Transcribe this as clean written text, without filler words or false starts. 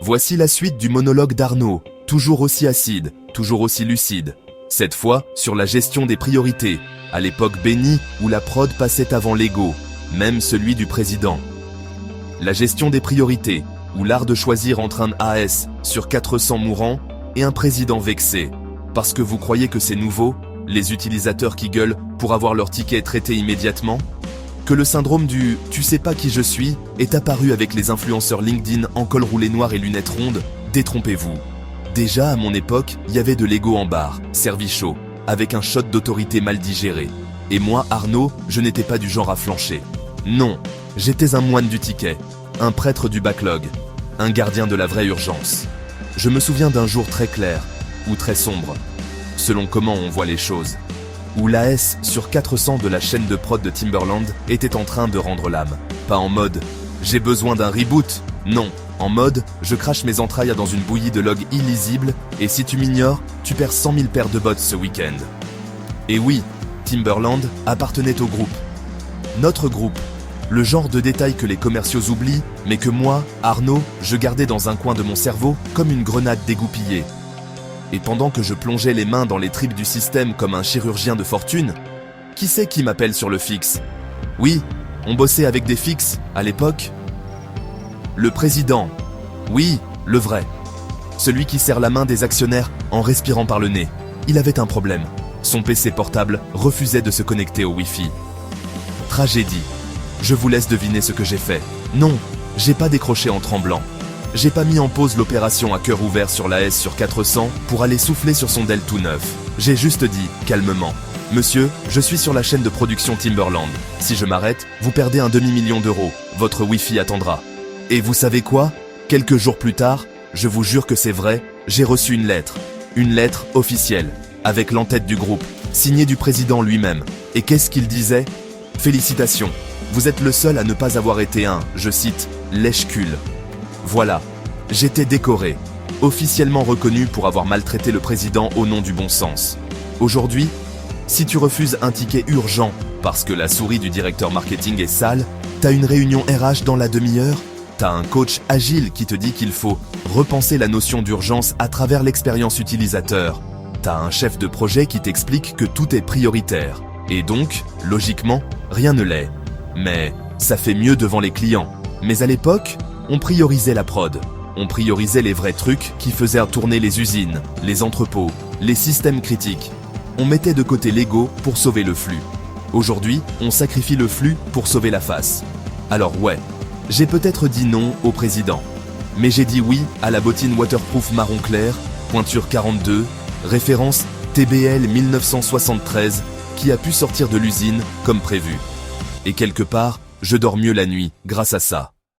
Voici la suite du monologue d'Arnaud, toujours aussi acide, toujours aussi lucide. Cette fois, sur la gestion des priorités, à l'époque bénie où la prod passait avant l'ego, même celui du président. La gestion des priorités, ou l'art de choisir entre un AS sur 400 mourants et un président vexé. Parce que vous croyez que c'est nouveau, les utilisateurs qui gueulent pour avoir leur ticket traité immédiatement? Que le syndrome du « tu sais pas qui je suis » est apparu avec les influenceurs LinkedIn en col roulé noir et lunettes rondes, détrompez-vous. Déjà à mon époque, il y avait de l'ego en bar, servi chaud, avec un shot d'autorité mal digéré. Et moi, Arnaud, je n'étais pas du genre à flancher. Non, j'étais un moine du ticket, un prêtre du backlog, un gardien de la vraie urgence. Je me souviens d'un jour très clair, ou très sombre, selon comment on voit les choses, où l'AS sur 400 de la chaîne de prod de Timbaland était en train de rendre l'âme. Pas en mode « j'ai besoin d'un reboot », non, en mode « je crache mes entrailles dans une bouillie de logs illisibles et si tu m'ignores, tu perds 100 000 paires de bottes ce week-end ». Et oui, Timbaland appartenait au groupe. Notre groupe. Le genre de détail que les commerciaux oublient, mais que moi, Arnaud, je gardais dans un coin de mon cerveau comme une grenade dégoupillée. Et pendant que je plongeais les mains dans les tripes du système comme un chirurgien de fortune, qui c'est qui m'appelle sur le fixe? Oui, on bossait avec des fixes, à l'époque. Le président. Oui, le vrai. Celui qui serre la main des actionnaires en respirant par le nez. Il avait un problème. Son PC portable refusait de se connecter au Wi-Fi. Tragédie. Je vous laisse deviner ce que j'ai fait. Non, j'ai pas décroché en tremblant. J'ai pas mis en pause l'opération à cœur ouvert sur l'AS sur 400 pour aller souffler sur son Dell tout neuf. J'ai juste dit, calmement, « Monsieur, je suis sur la chaîne de production Timbaland. Si je m'arrête, vous perdez un demi-million d'euros. Votre Wi-Fi attendra. » Et vous savez quoi? Quelques jours plus tard, je vous jure que c'est vrai, j'ai reçu une lettre officielle, avec l'entête du groupe, signée du président lui-même. Et qu'est-ce qu'il disait? « Félicitations, vous êtes le seul à ne pas avoir été un, je cite, lèche-cul. » Voilà, j'étais décoré, officiellement reconnu pour avoir maltraité le président au nom du bon sens. Aujourd'hui, si tu refuses un ticket urgent parce que la souris du directeur marketing est sale, t'as une réunion RH dans la demi-heure, t'as un coach agile qui te dit qu'il faut repenser la notion d'urgence à travers l'expérience utilisateur, t'as un chef de projet qui t'explique que tout est prioritaire. Et donc, logiquement, rien ne l'est. Mais ça fait mieux devant les clients. Mais à l'époque, on priorisait la prod. On priorisait les vrais trucs qui faisaient tourner les usines, les entrepôts, les systèmes critiques. On mettait de côté l'ego pour sauver le flux. Aujourd'hui, on sacrifie le flux pour sauver la face. Alors ouais, j'ai peut-être dit non au président. Mais j'ai dit oui à la bottine waterproof marron clair, pointure 42, référence TBL 1973, qui a pu sortir de l'usine comme prévu. Et quelque part, je dors mieux la nuit grâce à ça.